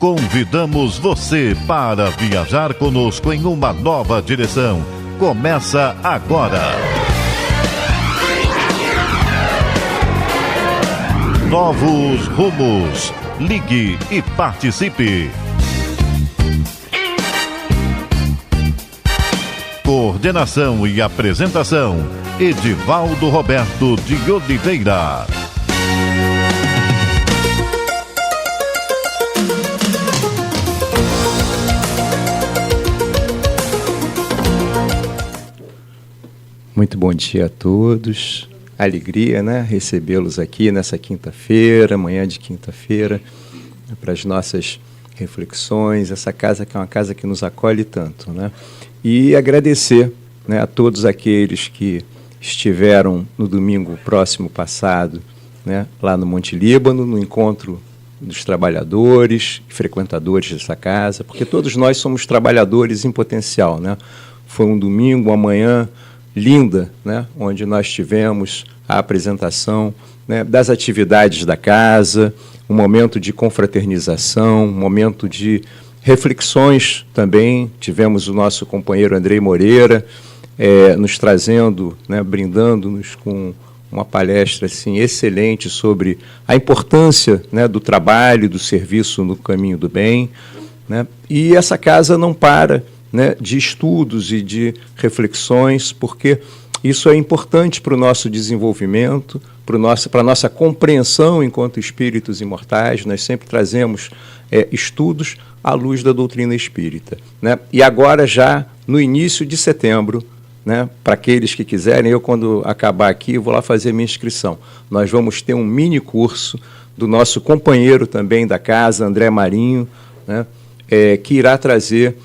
Convidamos você para viajar conosco em uma nova direção. Começa agora. Novos rumos. Ligue e participe. Coordenação e apresentação: Edivaldo Roberto de Oliveira. Muito bom dia a todos. Alegria, né? Recebê-los aqui nessa quinta-feira, manhã de quinta-feira, para as nossas reflexões. Essa casa que é uma casa que nos acolhe tanto, né? E agradecer, né, a todos aqueles que estiveram no domingo próximo passado, né, lá no Monte Líbano, no encontro dos trabalhadores, frequentadores dessa casa, porque todos nós somos trabalhadores em potencial, né? Foi um domingo, uma manhã linda, né, onde nós tivemos a apresentação, né, das atividades da casa, um momento de confraternização, um momento de reflexões também. Tivemos o nosso companheiro Andrei Moreira nos trazendo, né, brindando-nos com uma palestra assim, excelente sobre a importância, né, do trabalho, do serviço no caminho do bem, né? E essa casa não para, né, de estudos e de reflexões, porque isso é importante para o nosso desenvolvimento, para a nossa compreensão enquanto espíritos imortais. Nós sempre trazemos estudos à luz da doutrina espírita, né? E agora, já no início de setembro, né, para aqueles que quiserem, eu, quando acabar aqui, vou lá fazer minha inscrição. Nós vamos ter um mini curso do nosso companheiro também da casa, André Marinho, né, que irá trazer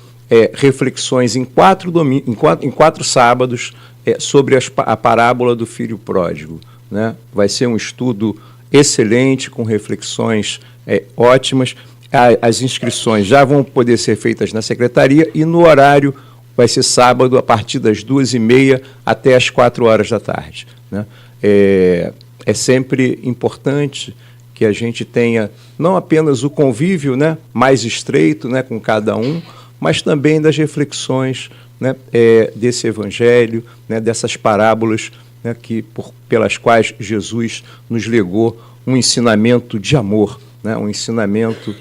reflexões em quatro sábados sobre a parábola do filho pródigo, né? Vai ser um estudo excelente, com reflexões ótimas. As inscrições já vão poder ser feitas na secretaria e no horário vai ser sábado, a partir das 2h30 até as 4h da tarde, né? É sempre importante que a gente tenha não apenas o convívio, né, mais estreito, né, com cada um, mas também das reflexões, né, desse evangelho, né, dessas parábolas, né, pelas quais Jesus nos legou um ensinamento de amor, né, um ensinamento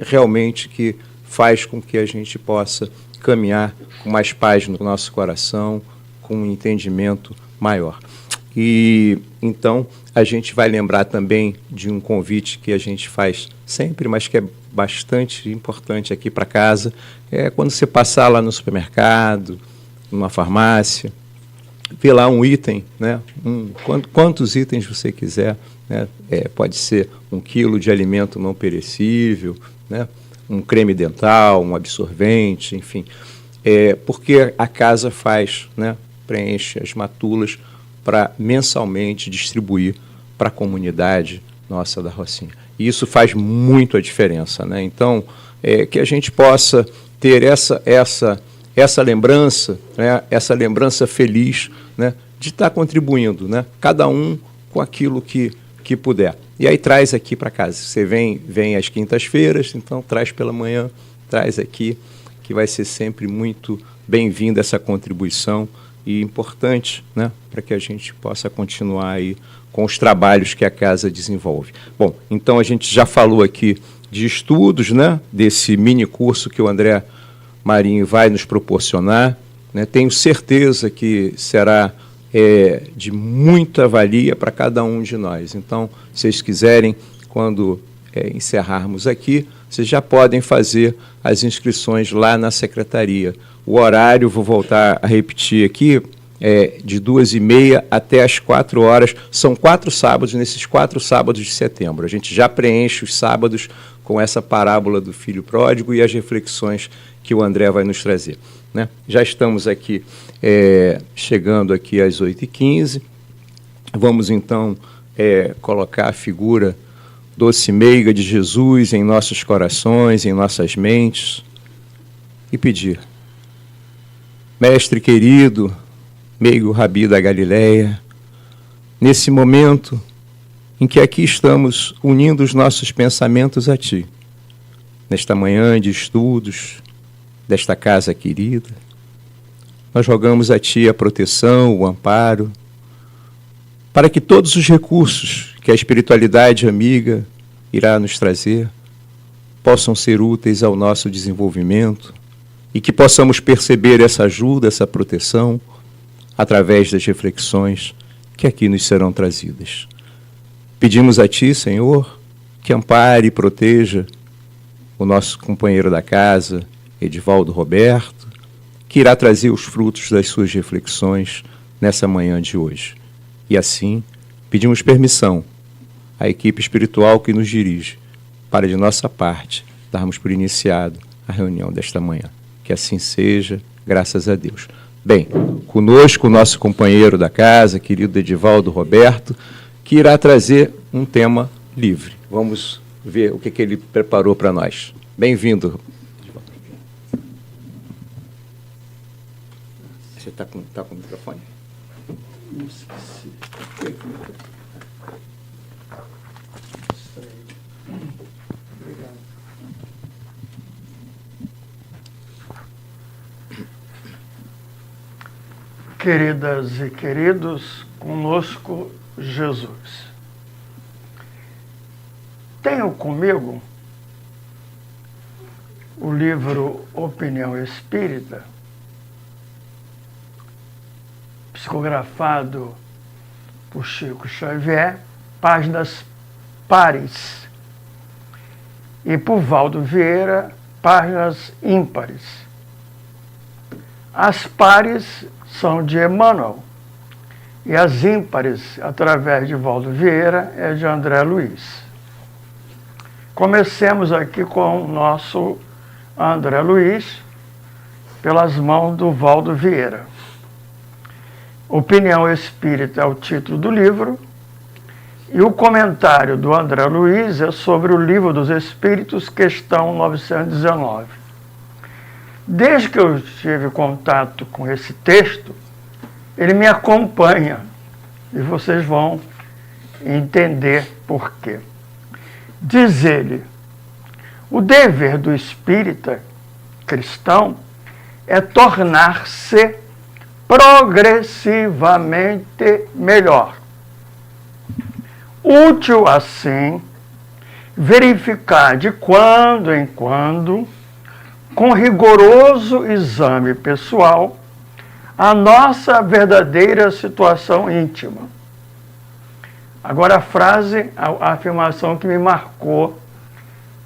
realmente que faz com que a gente possa caminhar com mais paz no nosso coração, com um entendimento maior. E então a gente vai lembrar também de um convite que a gente faz sempre, mas que é bastante importante aqui para casa. Quando você passar lá no supermercado, numa farmácia, vê lá um item, né, quantos itens você quiser, né, pode ser 1 quilo de alimento não perecível, né, um creme dental, um absorvente, enfim, porque a casa faz, né, preenche as matulas para mensalmente distribuir para a comunidade nossa da Rocinha. E isso faz muito a diferença, né? Então, que a gente possa ter essa lembrança, né, essa lembrança feliz, né, de estar contribuindo, né, cada um com aquilo que puder. E aí traz aqui para casa. Você vem às quintas-feiras, então traz pela manhã, traz aqui, que vai ser sempre muito bem-vinda essa contribuição e importante, né, para que a gente possa continuar aí com os trabalhos que a casa desenvolve. Bom, então a gente já falou aqui de estudos, né, desse mini curso que o André Marinho vai nos proporcionar, né? Tenho certeza que será de muita valia para cada um de nós. Então, se vocês quiserem, quando encerrarmos aqui, vocês já podem fazer as inscrições lá na secretaria. O horário, vou voltar a repetir aqui, de 2h30 até as 4h. São 4 sábados, nesses 4 sábados de setembro. A gente já preenche os sábados com essa parábola do filho pródigo e as reflexões que o André vai nos trazer, né? Já estamos aqui, chegando aqui às 8h15. Vamos, então, colocar a figura doce e meiga de Jesus em nossos corações, em nossas mentes, e pedir: Mestre querido, meigo Rabi da Galileia, nesse momento em que aqui estamos unindo os nossos pensamentos a Ti, nesta manhã de estudos desta casa querida. Nós rogamos a Ti a proteção, o amparo, para que todos os recursos que a espiritualidade amiga irá nos trazer possam ser úteis ao nosso desenvolvimento e que possamos perceber essa ajuda, essa proteção, através das reflexões que aqui nos serão trazidas. Pedimos a Ti, Senhor, que ampare e proteja o nosso companheiro da casa, Edivaldo Roberto, que irá trazer os frutos das suas reflexões nessa manhã de hoje. E assim, pedimos permissão à equipe espiritual que nos dirige, para de nossa parte darmos por iniciado a reunião desta manhã. Que assim seja, graças a Deus. Bem, conosco o nosso companheiro da casa, querido Edivaldo Roberto, que irá trazer um tema livre. Vamos ver o que ele preparou para nós. Bem-vindo. Você está com o microfone? Não esqueci. Obrigado. Queridas e queridos, conosco Jesus. Tenho comigo o livro Opinião Espírita, psicografado por Chico Xavier, páginas pares, e por Valdo Vieira, páginas ímpares. As pares são de Emmanuel, e as ímpares, através de Valdo Vieira, é de André Luiz. Comecemos aqui com o nosso André Luiz, pelas mãos do Valdo Vieira. Opinião Espírita é o título do livro, e o comentário do André Luiz é sobre o Livro dos Espíritos, questão 919. Desde que eu tive contato com esse texto, ele me acompanha, e vocês vão entender por quê. Diz ele: o dever do espírita cristão é tornar-se progressivamente melhor. Útil, assim, verificar de quando em quando, com rigoroso exame pessoal, a nossa verdadeira situação íntima. Agora a frase, a afirmação que me marcou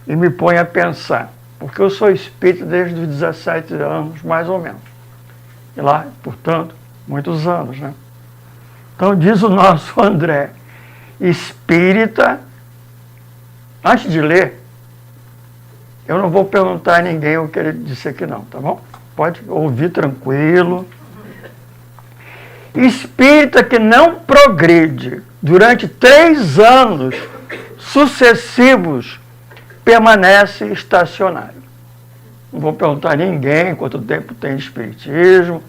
e me põe a pensar, porque eu sou espírita desde os 17 anos, mais ou menos. E lá, portanto, muitos anos, né? Então diz o nosso André, espírita, antes de ler, eu não vou perguntar a ninguém o que ele disse aqui não, tá bom? Pode ouvir tranquilo. Espírita que não progride durante 3 anos sucessivos permanece estacionário. Não vou perguntar a ninguém quanto tempo tem de espiritismo,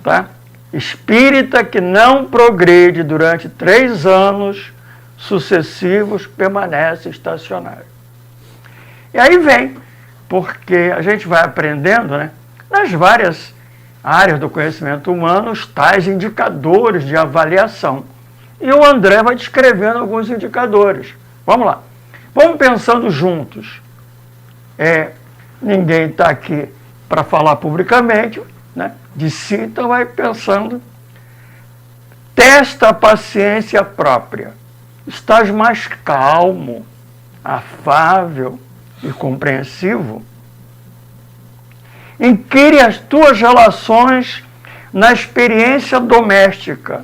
tá? Espírita que não progride durante 3 anos sucessivos permanece estacionário. E aí vem, porque a gente vai aprendendo, né, nas várias áreas do conhecimento humano, os tais indicadores de avaliação. E o André vai descrevendo alguns indicadores. Vamos lá. Vamos pensando juntos. Ninguém está aqui para falar publicamente, né, de si, então vai pensando. Testa a paciência própria. Estás mais calmo, afável e compreensivo? Inquire as tuas relações na experiência doméstica.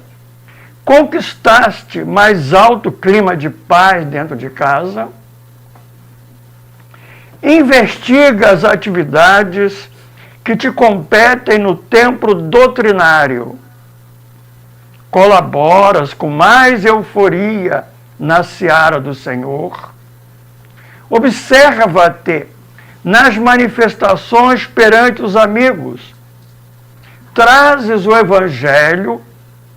Conquistaste mais alto clima de paz dentro de casa? Investiga as atividades que te competem no tempo doutrinário. Colaboras com mais euforia na seara do Senhor? Observa-te nas manifestações perante os amigos. Trazes o Evangelho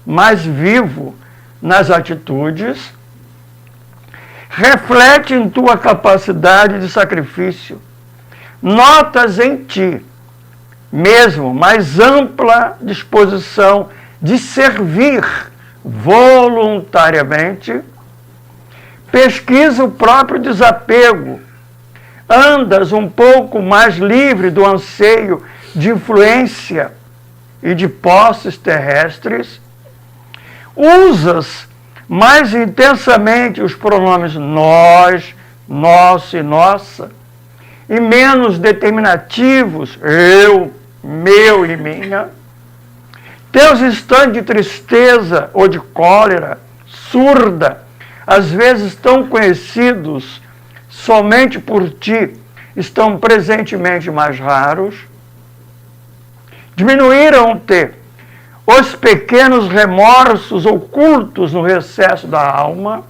mais vivo nas atitudes. reflete em tua capacidade de sacrifício. Notas em ti mesmo mais ampla disposição de servir voluntariamente. Pesquisa o próprio desapego. Andas um pouco mais livre do anseio de influência e de posses terrestres. Usas mais intensamente os pronomes nós, nosso e nossa, e menos determinativos eu, meu e minha. Teus instantes de tristeza ou de cólera surda, às vezes tão conhecidos somente por ti, estão presentemente mais raros. Diminuíram-te os pequenos remorsos ocultos no recesso da alma.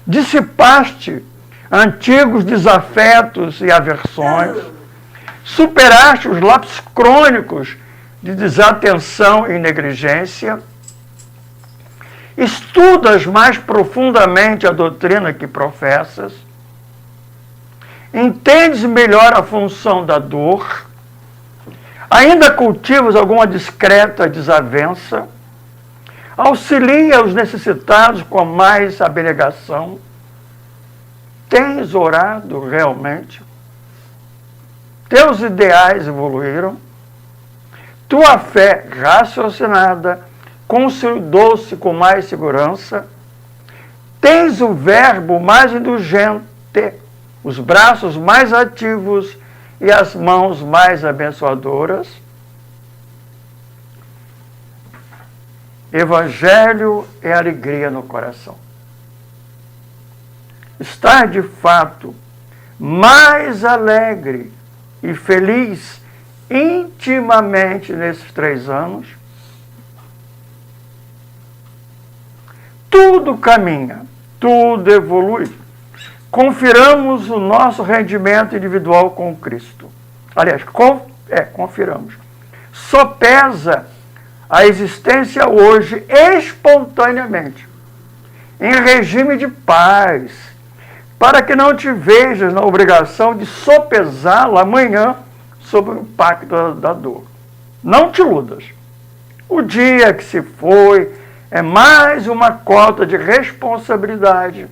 Dissipaste antigos desafetos e aversões. Superaste os lapsos crônicos de desatenção e negligência. Estudas mais profundamente a doutrina que professas. Entendes melhor a função da dor. Ainda cultivas alguma discreta desavença. Auxilia os necessitados com mais abnegação. Tens orado realmente? Teus ideais evoluíram? Tua fé raciocinada consolidou-se com mais segurança? Tens o verbo mais indulgente, os braços mais ativos e as mãos mais abençoadoras? Evangelho é alegria no coração. Estar de fato mais alegre e feliz intimamente nesses 3 anos? Tudo caminha, tudo evolui. Confiramos o nosso rendimento individual com Cristo. Aliás, confiramos. Só pesa a existência hoje espontaneamente, em regime de paz, para que não te vejas na obrigação de sopesá-la amanhã sob o impacto da dor. Não te iludas. O dia que se foi é mais uma cota de responsabilidade,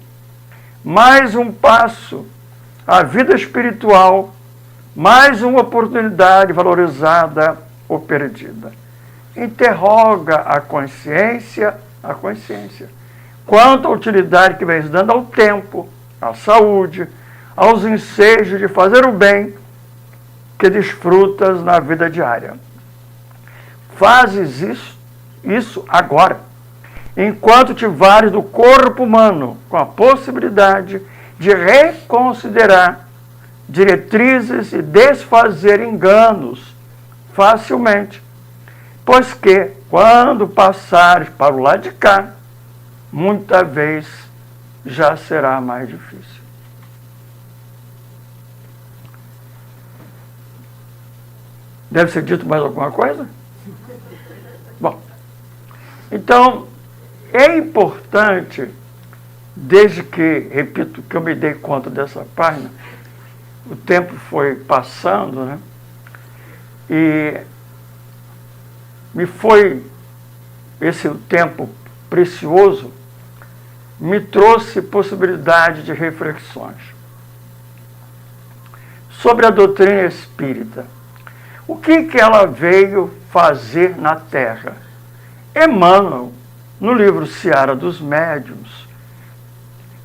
mais um passo à vida espiritual, mais uma oportunidade valorizada ou perdida. Interroga a consciência, quanto à utilidade que vens dando ao tempo, à saúde, aos ensejos de fazer o bem que desfrutas na vida diária. Fazes isso agora, enquanto te vales do corpo humano, com a possibilidade de reconsiderar diretrizes e desfazer enganos facilmente, pois que, quando passares para o lado de cá, muita vez já será mais difícil. Deve ser dito mais alguma coisa? Bom, então, é importante, desde que, repito, que eu me dei conta dessa página, o tempo foi passando, né? E esse tempo precioso me trouxe possibilidade de reflexões sobre a doutrina espírita. O que ela veio fazer na Terra? Emmanuel, no livro Seara dos Médiuns,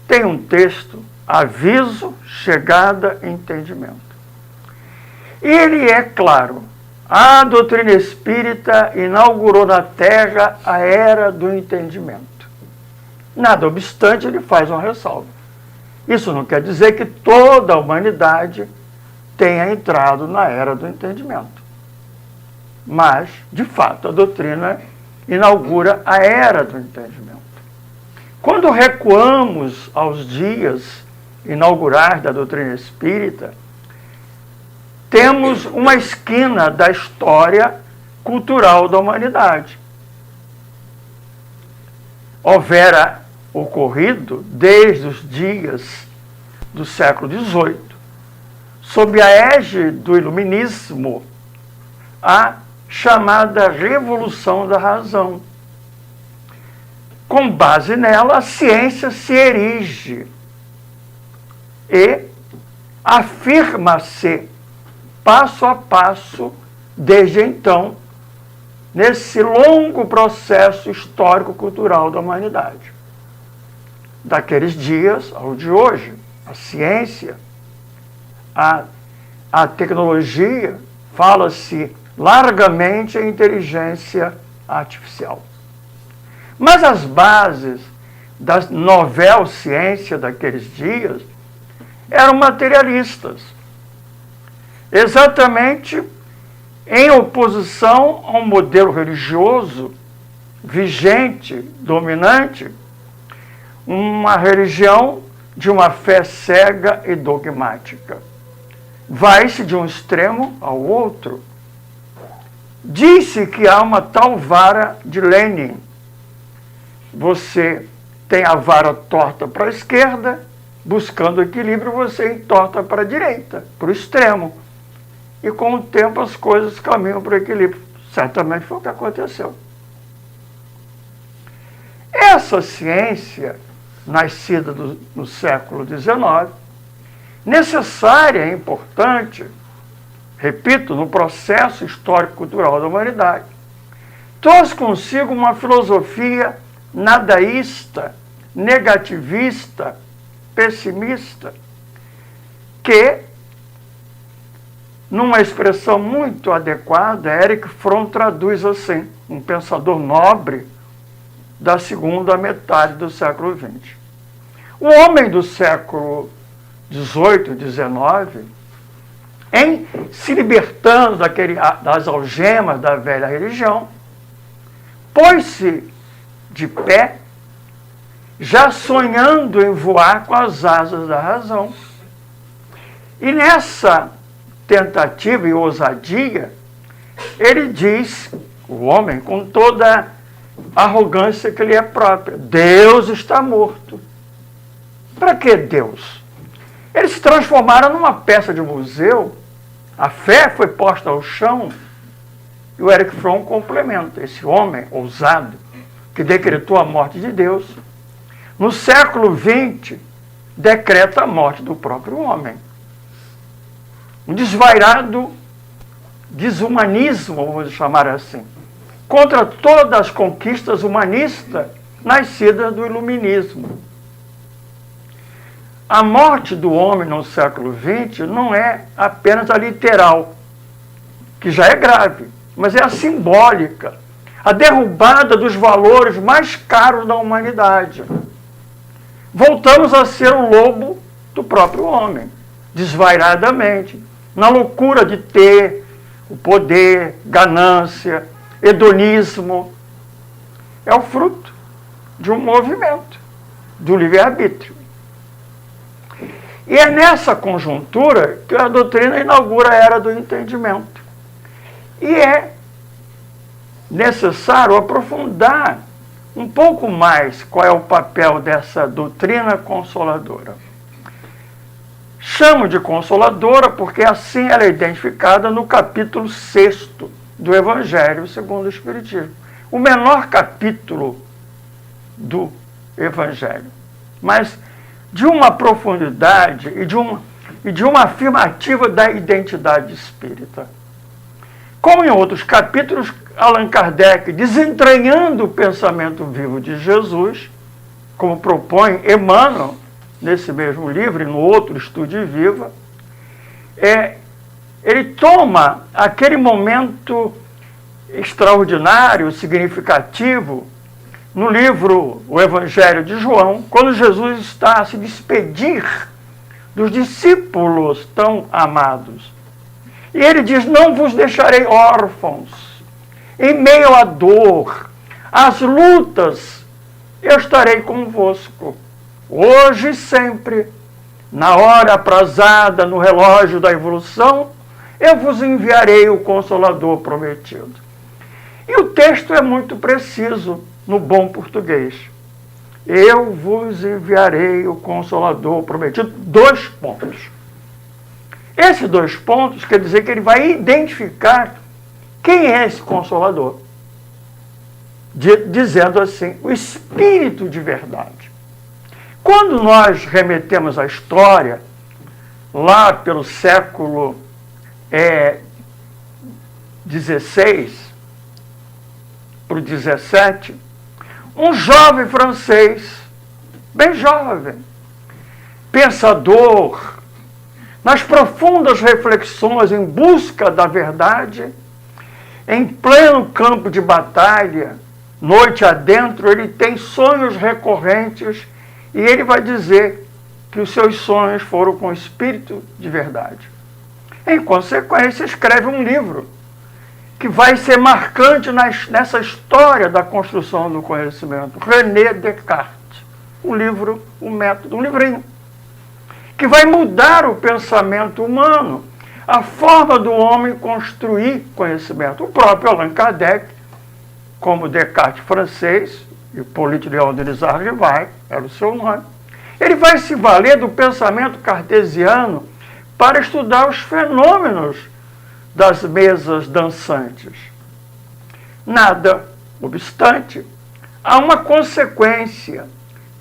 tem um texto, Aviso, Chegada e Entendimento. E ele é claro, a doutrina espírita inaugurou na Terra a era do entendimento. Nada obstante, ele faz uma ressalva. Isso não quer dizer que toda a humanidade tenha entrado na era do entendimento. Mas, de fato, a doutrina inaugura a era do entendimento. Quando recuamos aos dias inaugurais da doutrina espírita, temos uma esquina da história cultural da humanidade. Houvera ocorrido desde os dias do século XVIII, sob a égide do Iluminismo, a chamada Revolução da Razão. Com base nela, a ciência se erige e afirma-se passo a passo, desde então, nesse longo processo histórico-cultural da humanidade. Daqueles dias ao de hoje, a ciência, a tecnologia, fala-se largamente em inteligência artificial. Mas as bases da novel ciência daqueles dias eram materialistas, exatamente em oposição a um modelo religioso vigente, dominante, uma religião de uma fé cega e dogmática. Vai-se de um extremo ao outro. Diz-se que há uma tal vara de Lenin. Você tem a vara torta para a esquerda, buscando equilíbrio, você entorta para a direita, para o extremo. E com o tempo as coisas caminham para o equilíbrio. Certamente foi o que aconteceu. Essa ciência, nascida no século XIX, necessária e importante, repito, no processo histórico-cultural da humanidade, trouxe consigo uma filosofia nadaísta, negativista, pessimista, que, numa expressão muito adequada, Erich Fromm traduz assim, um pensador nobre da segunda metade do século XX. O homem do século XVIII, XIX, em se libertando das algemas da velha religião, pôs-se de pé, já sonhando em voar com as asas da razão. E nessa tentativa e ousadia, ele diz, o homem, com toda a arrogância que lhe é própria: Deus está morto. Para que Deus? Eles se transformaram numa peça de museu, a fé foi posta ao chão, e o Erich Fromm complementa: esse homem ousado, que decretou a morte de Deus, no século XX, decreta a morte do próprio homem. Um desvairado desumanismo, vamos chamar assim, contra todas as conquistas humanistas nascidas do iluminismo. A morte do homem no século XX não é apenas a literal, que já é grave, mas é a simbólica, a derrubada dos valores mais caros da humanidade. Voltamos a ser o lobo do próprio homem, desvairadamente, na loucura de ter o poder, ganância, hedonismo. É o fruto de um movimento, do livre-arbítrio. E é nessa conjuntura que a doutrina inaugura a era do entendimento. E é necessário aprofundar um pouco mais qual é o papel dessa doutrina consoladora. Chamo de consoladora porque assim ela é identificada no capítulo 6º do Evangelho segundo o Espiritismo. O menor capítulo do Evangelho. Mas de uma profundidade e de uma afirmativa da identidade espírita. Como em outros capítulos, Allan Kardec, desentranhando o pensamento vivo de Jesus, como propõe Emmanuel, nesse mesmo livro e no outro Estude Viva, ele toma aquele momento extraordinário, significativo, no livro O Evangelho de João, quando Jesus está a se despedir dos discípulos tão amados. E ele diz: não vos deixarei órfãos, em meio à dor, às lutas, eu estarei convosco, hoje e sempre, na hora aprazada, no relógio da evolução, eu vos enviarei o Consolador prometido. E o texto é muito preciso, no bom português. eu vos enviarei o Consolador prometido. 2 pontos. Esses 2 pontos quer dizer que ele vai identificar quem é esse Consolador, dizendo assim, o Espírito de verdade. Quando nós remetemos à história, lá pelo século XVI para o XVII, um jovem francês, bem jovem, pensador, nas profundas reflexões em busca da verdade, em pleno campo de batalha, noite adentro, ele tem sonhos recorrentes e ele vai dizer que os seus sonhos foram com o Espírito de verdade. Em consequência, escreve um livro que vai ser marcante nessa história da construção do conhecimento. René Descartes. Um livro, um método, um livrinho, que vai mudar o pensamento humano, a forma do homem construir conhecimento. O próprio Allan Kardec, como Descartes francês, e Hippolyte Léon Denis Arrivai, era o seu nome, ele vai se valer do pensamento cartesiano para estudar os fenômenos das mesas dançantes. Nada obstante, há uma consequência,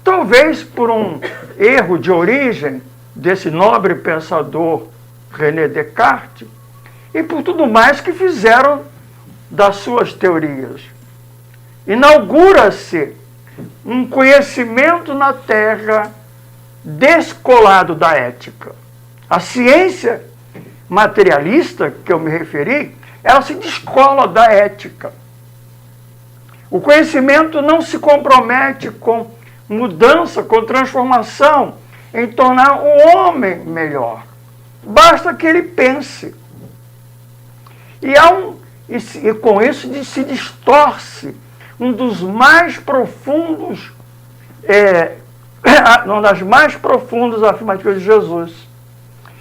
talvez por um erro de origem desse nobre pensador René Descartes, e por tudo mais que fizeram das suas teorias. Inaugura-se um conhecimento na Terra descolado da ética. A ciência materialista que eu me referi, ela se descola da ética. O conhecimento não se compromete com mudança, com transformação, em tornar o homem melhor. Basta que ele pense. E com isso se distorce um dos mais profundos, uma das mais profundas afirmativas de Jesus,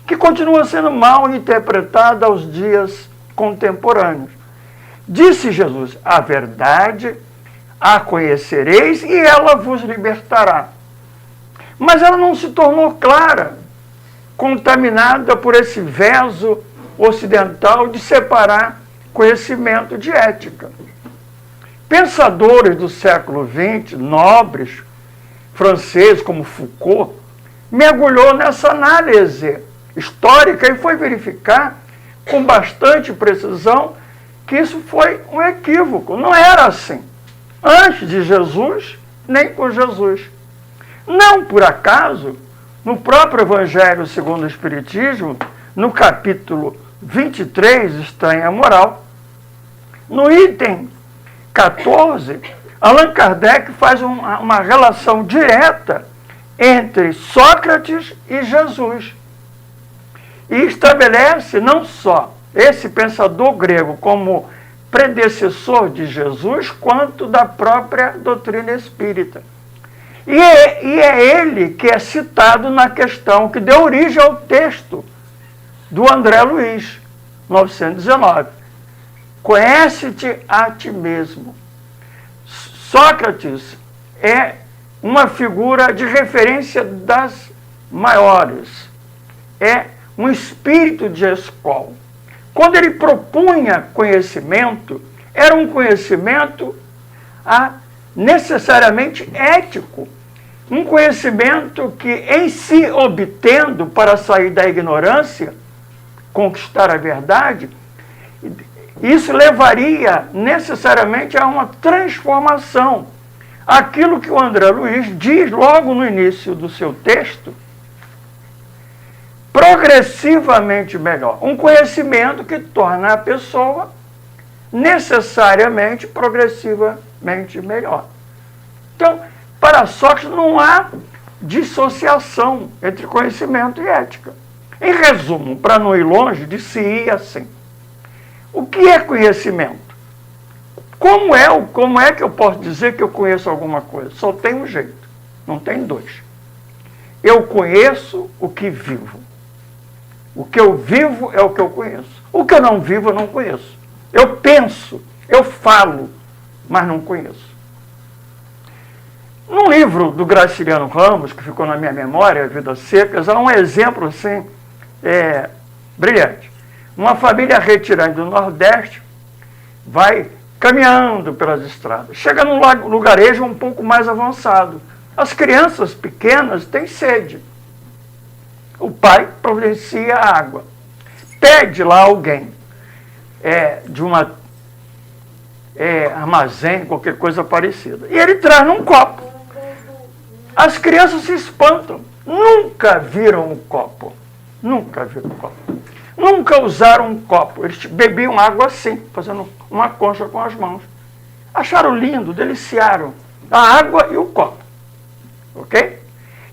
que continua sendo mal interpretada aos dias contemporâneos. Disse Jesus, a verdade a conhecereis e ela vos libertará. Mas ela não se tornou clara, contaminada por esse veso ocidental de separar conhecimento de ética. Pensadores do século XX, nobres, franceses como Foucault, mergulhou nessa análise histórica e foi verificar com bastante precisão que isso foi um equívoco. Não era assim. Antes de Jesus, nem com Jesus. Não por acaso, no próprio Evangelho segundo o Espiritismo, no capítulo 23, Estranha Moral, no item 14, Allan Kardec faz uma relação direta entre Sócrates e Jesus. E estabelece não só esse pensador grego como predecessor de Jesus, quanto da própria doutrina espírita. E é ele que é citado na questão que deu origem ao texto do André Luiz, 919. Conhece-te a ti mesmo. Sócrates é uma figura de referência das maiores. É um espírito de escola. Quando ele propunha conhecimento, era um conhecimento necessariamente ético. Um conhecimento que, em se obtendo para sair da ignorância, conquistar a verdade, isso levaria necessariamente a uma transformação. Aquilo que o André Luiz diz logo no início do seu texto, progressivamente melhor. Um conhecimento que torna a pessoa necessariamente, progressivamente melhor. Então, para Sócrates não há dissociação entre conhecimento e ética. Em resumo, para não ir longe, disse assim: o que é conhecimento? Como é que eu posso dizer que eu conheço alguma coisa? Só tem um jeito, não tem dois. Eu conheço o que vivo. O que eu vivo é o que eu conheço. O que eu não vivo, eu não conheço. Eu penso, eu falo, mas não conheço. Num livro do Graciliano Ramos, que ficou na minha memória, Vidas Secas, há um exemplo assim, brilhante. Uma família retirante do Nordeste vai caminhando pelas estradas. Chega num lugarejo um pouco mais avançado. As crianças pequenas têm sede. O pai providencia água. Pede lá alguém de uma armazém, qualquer coisa parecida. E ele traz num copo. As crianças se espantam. Nunca viram um copo. Nunca viram um copo. Nunca usaram um copo. Eles bebiam água assim, fazendo uma concha com as mãos. Acharam lindo, deliciaram a água e o copo. Ok?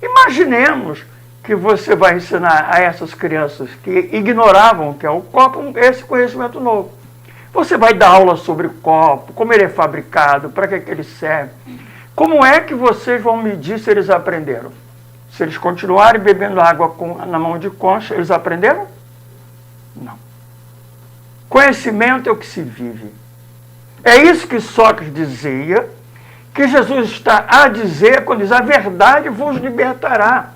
Imaginemos que você vai ensinar a essas crianças que ignoravam o que é o copo, esse conhecimento novo. Você vai dar aula sobre o copo, como ele é fabricado, para que ele serve. Como é que vocês vão medir se eles aprenderam? Se eles continuarem bebendo água na mão de concha, eles aprenderam? Não. Conhecimento é o que se vive. É isso que Sócrates dizia, que Jesus está a dizer quando diz: a verdade vos libertará.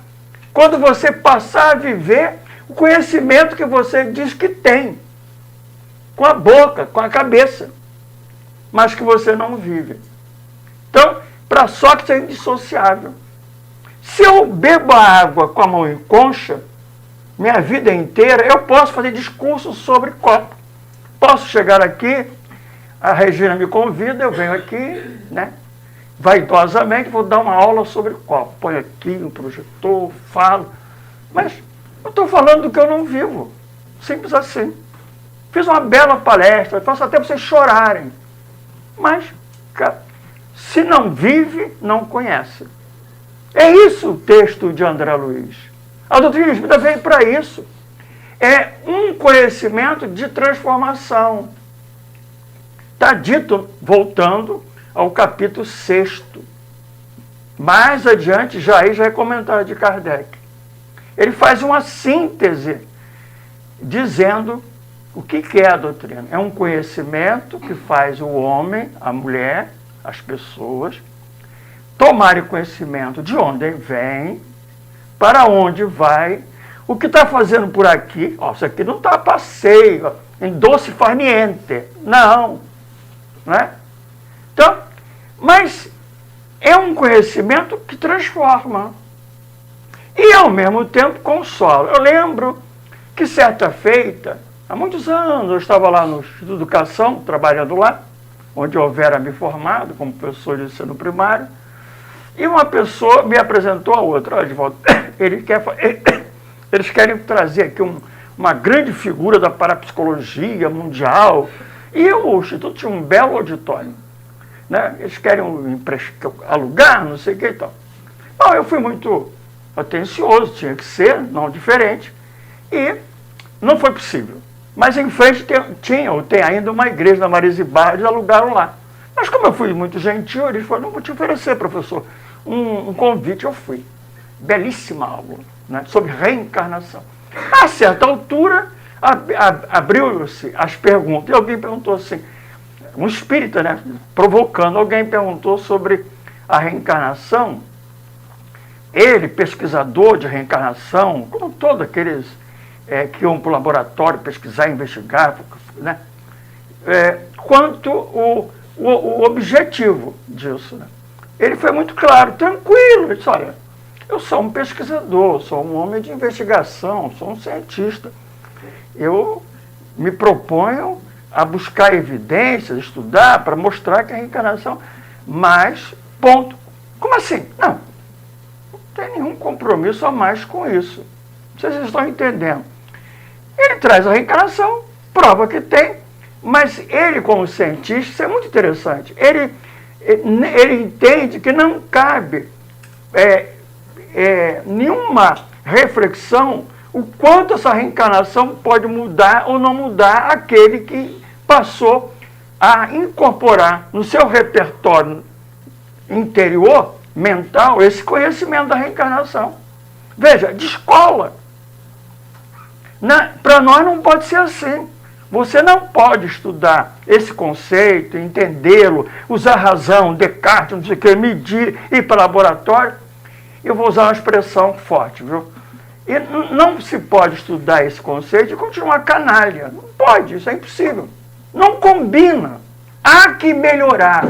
Quando você passar a viver o conhecimento que você diz que tem, com a boca, com a cabeça, mas que você não vive. Então, para Sócrates é indissociável. Se eu bebo a água com a mão em concha, minha vida inteira, eu posso fazer discursos sobre copo. Posso chegar aqui, a Regina me convida, eu venho aqui, né? Vaidosamente, vou dar uma aula sobre copo. Põe aqui um projetor, falo. Mas eu estou falando do que eu não vivo. Simples assim. Fiz uma bela palestra, faço até vocês chorarem. Mas, se não vive, não conhece. É isso o texto de André Luiz. A doutrina espírita veio para isso. É um conhecimento de transformação. Está dito, voltando ao capítulo 6. Mais adiante, já é comentário de Kardec. Ele faz uma síntese, dizendo o que é a doutrina. É um conhecimento que faz o homem, a mulher, as pessoas, tomarem conhecimento de onde vem, para onde vai, o que está fazendo por aqui. Isso aqui não está a passeio, em doce far niente. Não. Né? Então, mas é um conhecimento que transforma. E, ao mesmo tempo, consola. Eu lembro que, certa feita, há muitos anos, eu estava lá no Instituto de Educação, trabalhando lá, onde eu houvera me formado como professor de ensino primário, e uma pessoa me apresentou a outra. Olha, Edvaldo, eles querem trazer aqui uma grande figura da parapsicologia mundial. E o Instituto tinha um belo auditório. Né? Eles querem alugar, não sei o que e tal. Bom, eu fui muito atencioso, tinha que ser, não diferente. E não foi possível. Mas em frente tem ainda uma igreja da Marizibar, eles alugaram lá. Mas como eu fui muito gentil, eles falaram: não, vou te oferecer, professor, um convite. Eu fui. Belíssima aula, né, sobre reencarnação. A certa altura, abriu-se as perguntas, e alguém perguntou assim, um espírita, né, provocando, alguém perguntou sobre a reencarnação. Ele, pesquisador de reencarnação, como todos aqueles que iam para o laboratório pesquisar, investigar, né, quanto o objetivo disso. Né? Ele foi muito claro, tranquilo, ele disse: olha, eu sou um pesquisador, sou um homem de investigação, sou um cientista. Eu me proponho a buscar evidências, estudar, para mostrar que a reencarnação, mas, ponto. Como assim? Não tem nenhum compromisso a mais com isso. Vocês estão entendendo? Ele traz a reencarnação, prova que tem, mas ele, como cientista, isso é muito interessante, ele entende que não cabe nenhuma reflexão o quanto essa reencarnação pode mudar ou não mudar aquele que passou a incorporar no seu repertório interior, mental, esse conhecimento da reencarnação. Veja, de escola. Para nós não pode ser assim. Você não pode estudar esse conceito, entendê-lo, usar razão, Descartes, não sei o que, medir, ir para o laboratório. Eu vou usar uma expressão forte, viu? E não se pode estudar esse conceito e continuar canalha. Não pode, isso é impossível. Não combina. Há que melhorar.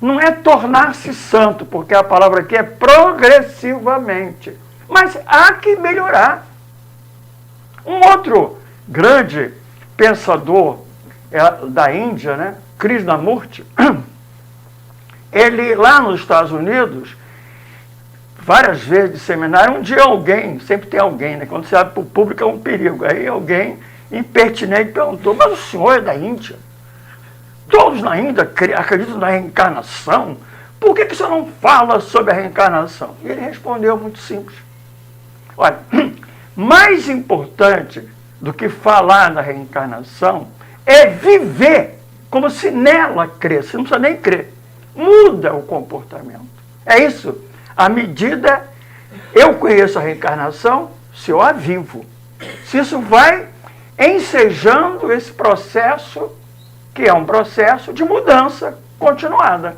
Não é tornar-se santo, porque a palavra aqui é progressivamente. Mas há que melhorar. Um outro grande pensador da Índia, né, Krishnamurti, ele lá nos Estados Unidos, várias vezes de seminário, um dia alguém, sempre tem alguém, né, quando você abre para o público é um perigo, aí alguém impertinente perguntou, mas o senhor é da Índia? Todos na Índia acreditam na reencarnação, por que você não fala sobre a reencarnação? E ele respondeu muito simples. Olha, mais importante do que falar na reencarnação é viver como se nela cresce. Você não precisa nem crer. Muda o comportamento. É isso. À medida, eu conheço a reencarnação se eu a vivo. Se isso vai ensejando esse processo, que é um processo de mudança continuada.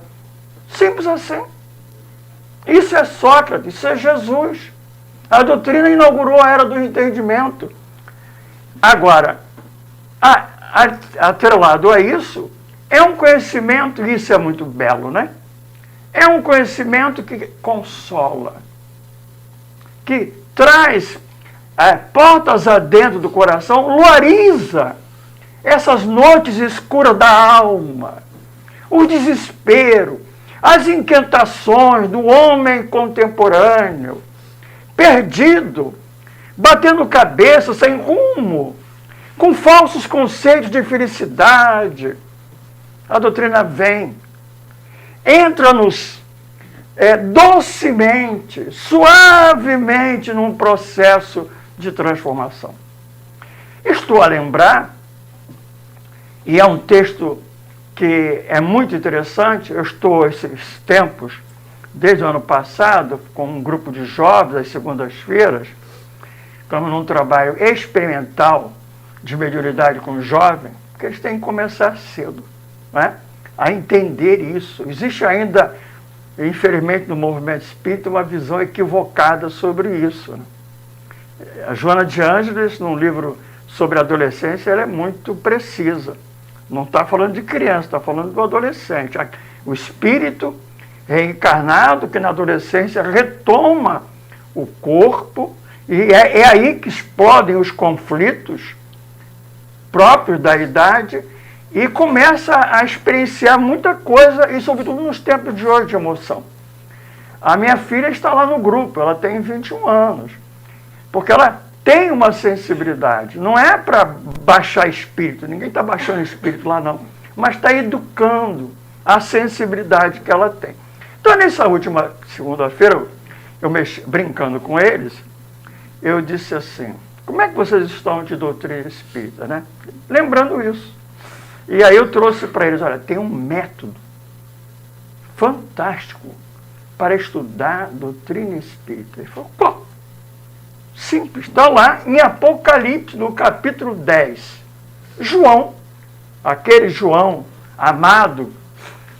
Simples assim. Isso é Sócrates, isso é Jesus. A doutrina inaugurou a era do entendimento. Agora, atrelado a isso, é um conhecimento, e isso é muito belo, né? É um conhecimento que consola, que traz portas adentro do coração, luariza essas noites escuras da alma, o desespero, as inquietações do homem contemporâneo, perdido, batendo cabeça, sem rumo, com falsos conceitos de felicidade. A doutrina vem, entra-nos docemente, suavemente num processo de transformação. Estou a lembrar, e é um texto que é muito interessante, eu estou esses tempos, desde o ano passado, com um grupo de jovens, às segundas-feiras, estamos num trabalho experimental de mediunidade com os jovens, porque eles têm que começar cedo, né, a entender isso. Existe ainda, infelizmente, no movimento espírita, uma visão equivocada sobre isso, né? A Joana de Ângeles, num livro sobre a adolescência, ela é muito precisa. Não está falando de criança, está falando do adolescente. O espírito reencarnado, que na adolescência retoma o corpo, e é aí que explodem os conflitos próprios da idade e começa a experienciar muita coisa, e sobretudo nos tempos de hoje de emoção. A minha filha está lá no grupo, ela tem 21 anos, porque ela tem uma sensibilidade, não é para baixar espírito, ninguém está baixando espírito lá não, mas está educando a sensibilidade que ela tem. Então, nessa última segunda-feira, eu brincando com eles, eu disse assim, como é que vocês estão de doutrina espírita, né? Lembrando isso. E aí eu trouxe para eles, olha, tem um método fantástico para estudar doutrina espírita. Ele falou, qual? Simples, está lá em Apocalipse, no capítulo 10. João, aquele João amado,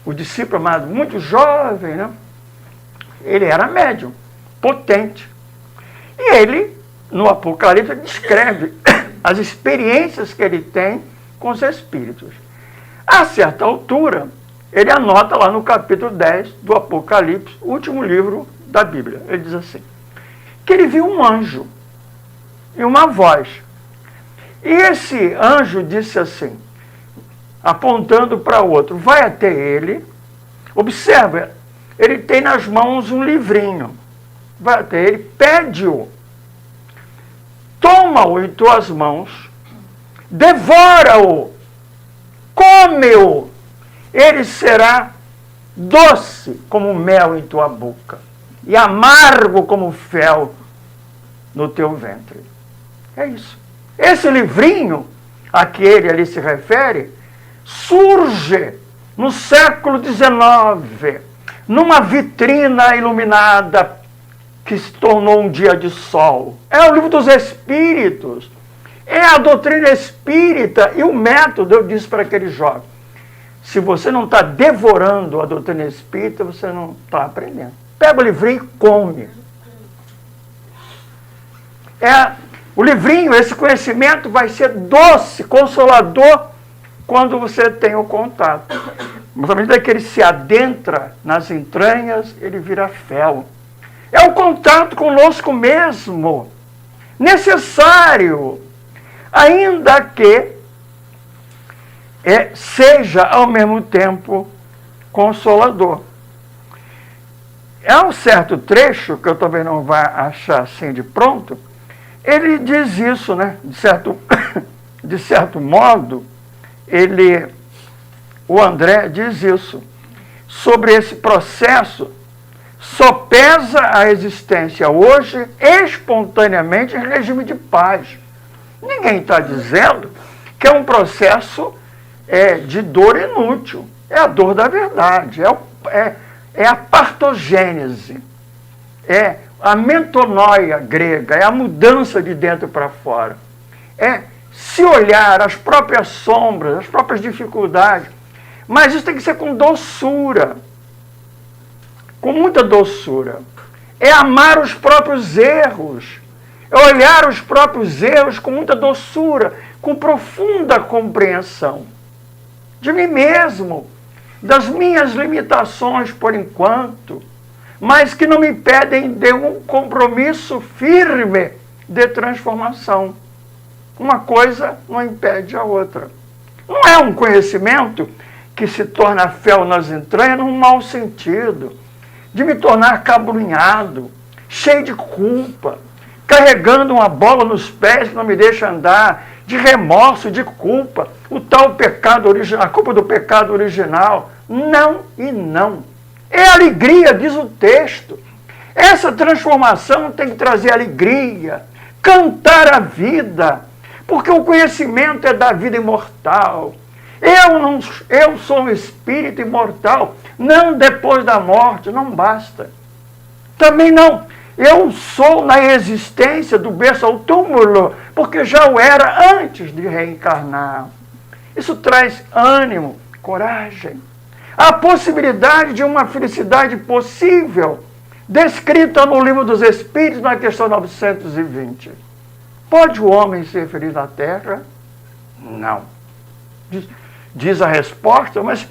o discípulo amado, muito jovem, né? Ele era médium, potente. E ele, no Apocalipse, descreve as experiências que ele tem com os espíritos. A certa altura, ele anota lá no capítulo 10 do Apocalipse, o último livro da Bíblia. Ele diz assim, que ele viu um anjo e uma voz. E esse anjo disse assim, apontando para o outro, vai até ele, observa, ele tem nas mãos um livrinho, vai até ele, pede-o, toma-o em tuas mãos, devora-o, come-o, ele será doce como mel em tua boca e amargo como fel no teu ventre. É isso. Esse livrinho a que ele ali se refere surge no século XIX, numa vitrina iluminada que se tornou um dia de sol. É o livro dos Espíritos. É a doutrina espírita e o método, eu disse para aquele jovem. Se você não está devorando a doutrina espírita, você não está aprendendo. Pega o livrinho e come. O livrinho, esse conhecimento vai ser doce, consolador, quando você tem o contato. Mas à medida que ele se adentra nas entranhas, ele vira fel. É o contato conosco mesmo. Necessário. Ainda que seja ao mesmo tempo consolador. É um certo trecho, que eu também não vou achar assim de pronto, ele diz isso, né? De certo modo, o André diz isso, sobre esse processo, só pesa a existência hoje espontaneamente em regime de paz. Ninguém está dizendo que é um processo de dor inútil. É a dor da verdade, é a partogênese, é a metanoia grega, é a mudança de dentro para fora. É se olhar as próprias sombras, as próprias dificuldades, mas isso tem que ser com doçura, com muita doçura. É amar os próprios erros, é olhar os próprios erros com muita doçura, com profunda compreensão de mim mesmo, das minhas limitações por enquanto, mas que não me impedem de um compromisso firme de transformação. Uma coisa não impede a outra. Não é um conhecimento que se torna fel nas entranhas num mau sentido, de me tornar cabrunhado, cheio de culpa, carregando uma bola nos pés que não me deixa andar, de remorso, de culpa, o tal pecado original, a culpa do pecado original. Não e não. É alegria, diz o texto. Essa transformação tem que trazer alegria, cantar a vida, porque o conhecimento é da vida imortal. Eu sou um espírito imortal, não depois da morte, não basta. Também não, eu sou na existência do berço ao túmulo, porque já o era antes de reencarnar. Isso traz ânimo, coragem. A possibilidade de uma felicidade possível, descrita no Livro dos Espíritos, na questão 920. Pode o homem ser feliz na Terra? Não. Diz a resposta, mas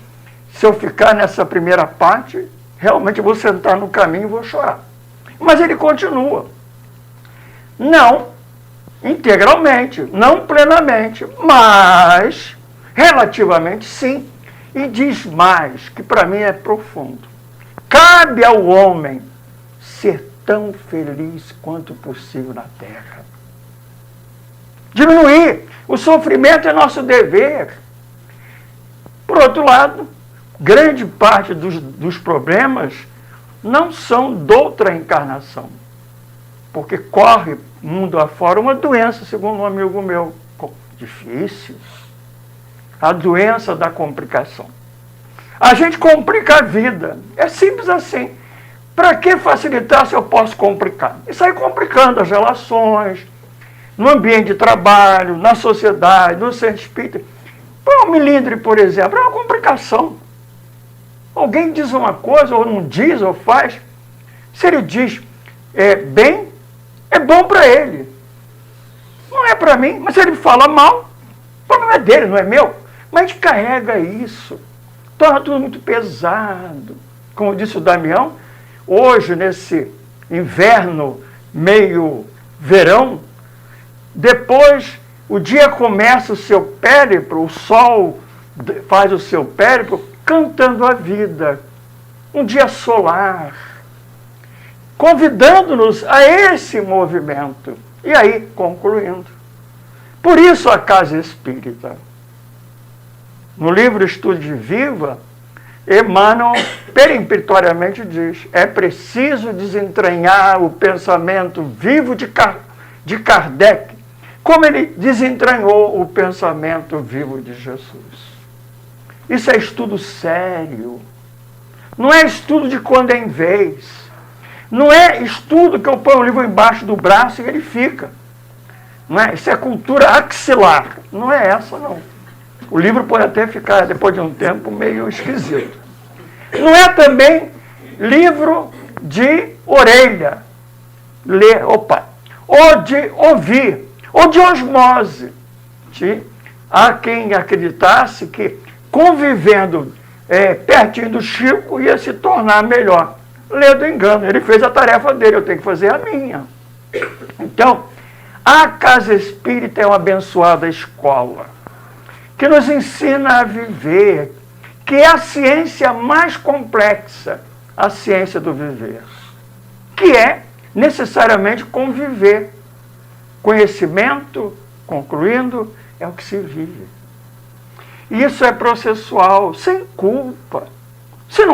se eu ficar nessa primeira parte, realmente vou sentar no caminho e vou chorar. Mas ele continua. Não integralmente, não plenamente, mas relativamente sim. E diz mais, que para mim é profundo. Cabe ao homem ser tão feliz quanto possível na Terra. Diminuir o sofrimento é nosso dever. Por outro lado, grande parte dos problemas não são doutra encarnação, porque corre mundo afora uma doença, segundo um amigo meu, difícil, a doença da complicação. A gente complica a vida, é simples assim. Para que facilitar se eu posso complicar? E sair complicando as relações, no ambiente de trabalho, na sociedade, no centro espírita. O milindre, por exemplo, é uma complicação. Alguém diz uma coisa, ou não diz, ou faz. Se ele diz bem, é bom para ele. Não é para mim, mas se ele fala mal, o problema é dele, não é meu. Mas a gente carrega isso, torna tudo muito pesado. Como disse o Damião, hoje, nesse inverno meio verão, depois o dia começa o seu périplo, o sol faz o seu périplo, cantando a vida. Um dia solar, convidando-nos a esse movimento. E aí, concluindo. Por isso a Casa Espírita. No livro Estudo de Viva, Emmanuel peremptoriamente diz: é preciso desentranhar o pensamento vivo de Kardec, como ele desentranhou o pensamento vivo de Jesus. Isso é estudo sério. Não é estudo de quando é em vez. Não é estudo que eu ponho o livro embaixo do braço e ele fica. Não é? Isso é cultura axilar. Não é essa, não. O livro pode até ficar, depois de um tempo, meio esquisito. Não é também livro de orelha. Ler, ou de ouvir, ou de osmose. Há quem acreditasse que convivendo pertinho do Chico ia se tornar melhor. Lê do engano, ele fez a tarefa dele, eu tenho que fazer a minha. Então, a casa espírita é uma abençoada escola, que nos ensina a viver, que é a ciência mais complexa, a ciência do viver, que é necessariamente conviver. Conhecimento, concluindo, é o que se vive. E isso é processual, sem culpa. Se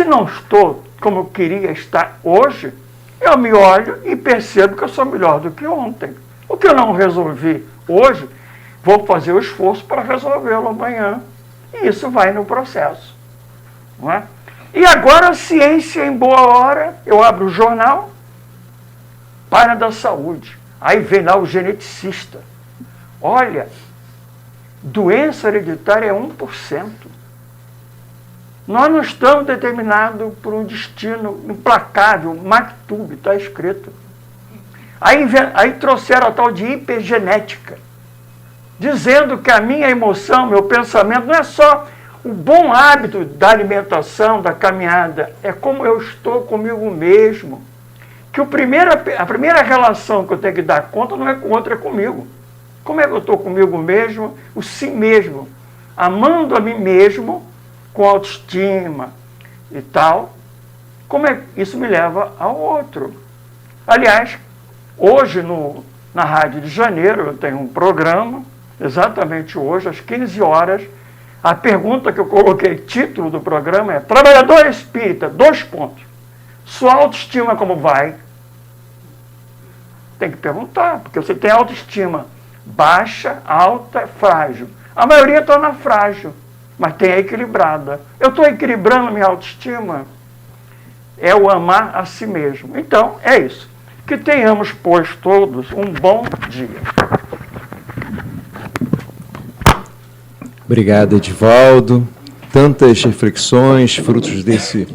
não estou como eu queria estar hoje, eu me olho e percebo que eu sou melhor do que ontem. O que eu não resolvi hoje, vou fazer o esforço para resolvê-lo amanhã. E isso vai no processo. Não é? E agora a ciência em boa hora, eu abro o jornal, Página da Saúde. Aí vem lá o geneticista. Olha, doença hereditária é 1%. Nós não estamos determinados por um destino implacável, Maktub, está escrito. Aí trouxeram a tal de hipergenética, dizendo que a minha emoção, meu pensamento, não é só o bom hábito da alimentação, da caminhada, é como eu estou comigo mesmo. Que a primeira relação que eu tenho que dar conta não é com o outro, é comigo. Como é que eu estou comigo mesmo? O si mesmo. Amando a mim mesmo, com autoestima e tal. Isso me leva ao outro. Aliás, hoje na Rádio de Janeiro, eu tenho um programa, exatamente hoje, às 15 horas. A pergunta que eu coloquei, título do programa é: Trabalhador espírita, 2 pontos. Sua autoestima como vai? Tem que perguntar, porque você tem autoestima baixa, alta, frágil. A maioria está na frágil, mas tem a equilibrada. Eu estou equilibrando a minha autoestima? É o amar a si mesmo. Então, é isso. Que tenhamos, pois, todos um bom dia. Obrigado, Edivaldo. Tantas reflexões, frutos desse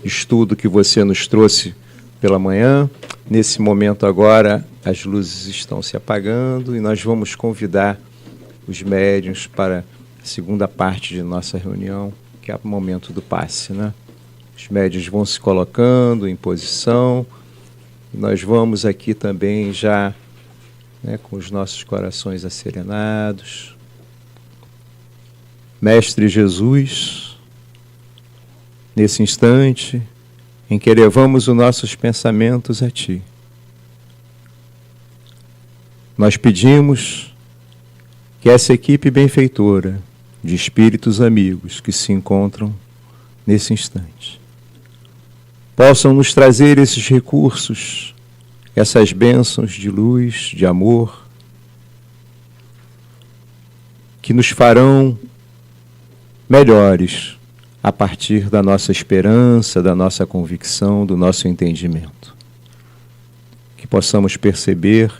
estudo que você nos trouxe pela manhã. Nesse momento agora, as luzes estão se apagando e nós vamos convidar os médiuns para a segunda parte de nossa reunião, que é o momento do passe, né? Os médiuns vão se colocando em posição e nós vamos aqui também já, né, com os nossos corações asserenados. Mestre Jesus, nesse instante em que elevamos os nossos pensamentos a Ti, nós pedimos que essa equipe benfeitora de espíritos amigos que se encontram nesse instante possam nos trazer esses recursos, essas bênçãos de luz, de amor, que nos farão melhores a partir da nossa esperança, da nossa convicção, do nosso entendimento. Que possamos perceber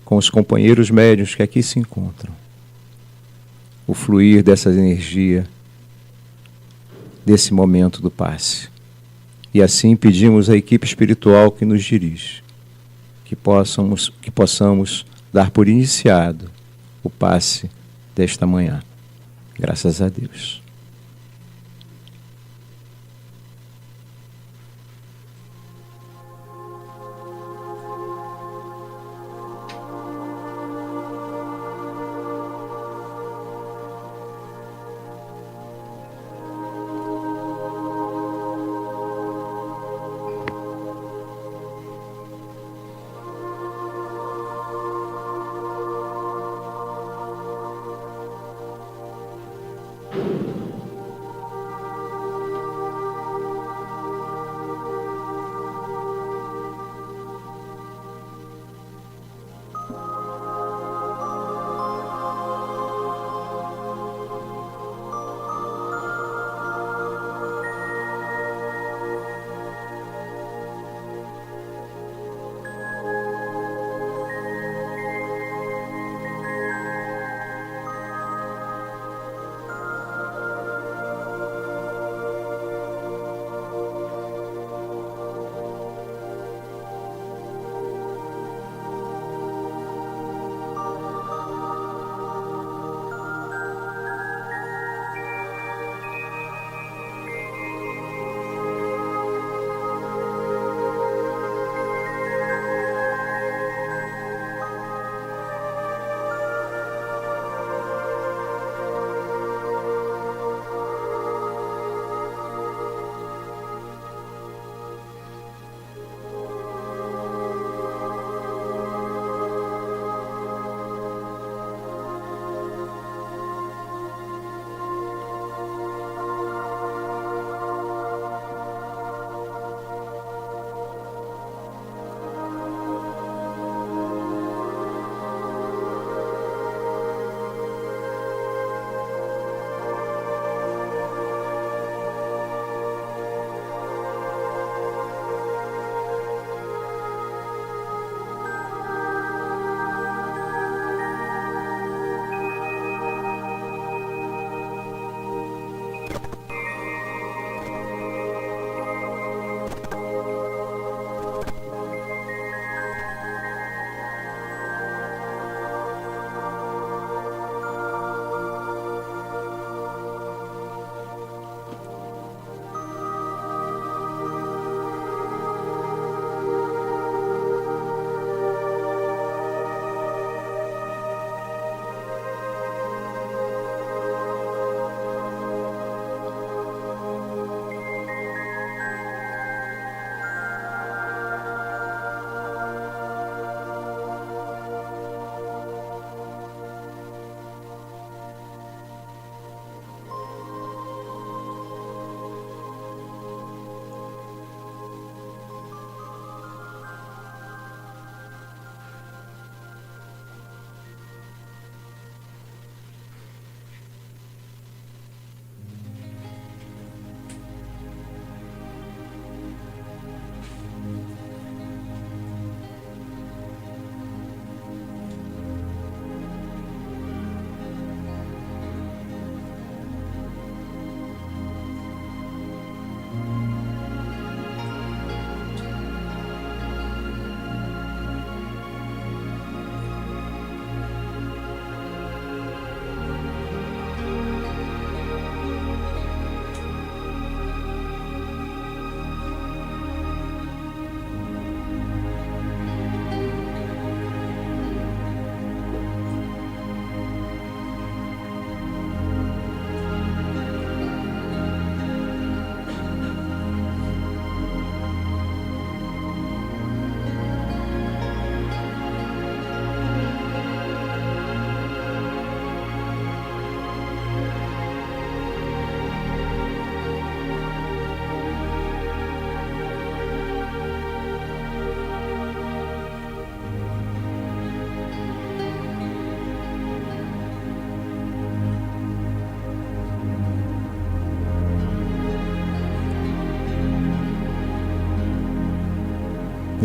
com os companheiros médiuns que aqui se encontram o fluir dessa energia, desse momento do passe. E assim pedimos à equipe espiritual que nos dirige, que possamos dar por iniciado o passe desta manhã. Graças a Deus.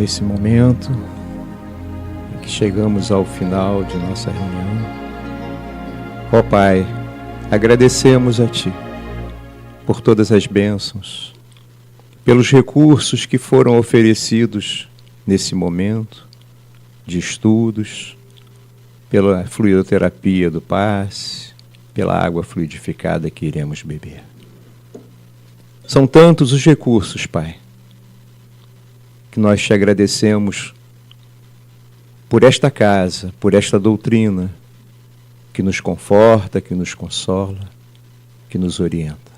nesse momento em que chegamos ao final de nossa reunião. Ó Pai, agradecemos a Ti por todas as bênçãos, pelos recursos que foram oferecidos nesse momento de estudos, pela fluidoterapia do passe, pela água fluidificada que iremos beber. São tantos os recursos, Pai, que nós te agradecemos por esta casa, por esta doutrina que nos conforta, que nos consola, que nos orienta.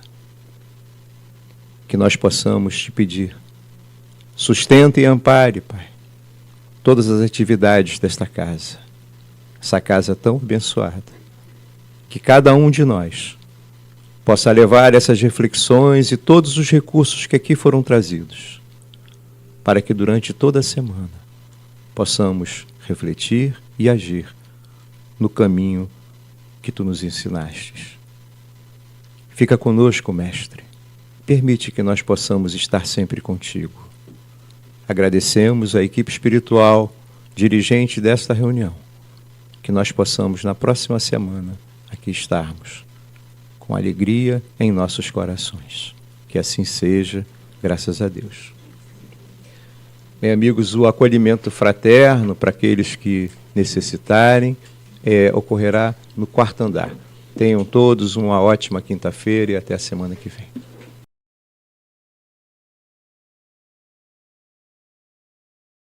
Que nós possamos te pedir, sustenta e ampare, Pai, todas as atividades desta casa, essa casa tão abençoada, que cada um de nós possa levar essas reflexões e todos os recursos que aqui foram trazidos, para que durante toda a semana possamos refletir e agir no caminho que Tu nos ensinaste. Fica conosco, Mestre. Permite que nós possamos estar sempre contigo. Agradecemos a equipe espiritual, dirigente desta reunião, que nós possamos na próxima semana aqui estarmos com alegria em nossos corações. Que assim seja, graças a Deus. Bem, amigos, o acolhimento fraterno para aqueles que necessitarem ocorrerá no 4º andar. Tenham todos uma ótima quinta-feira e até a semana que vem.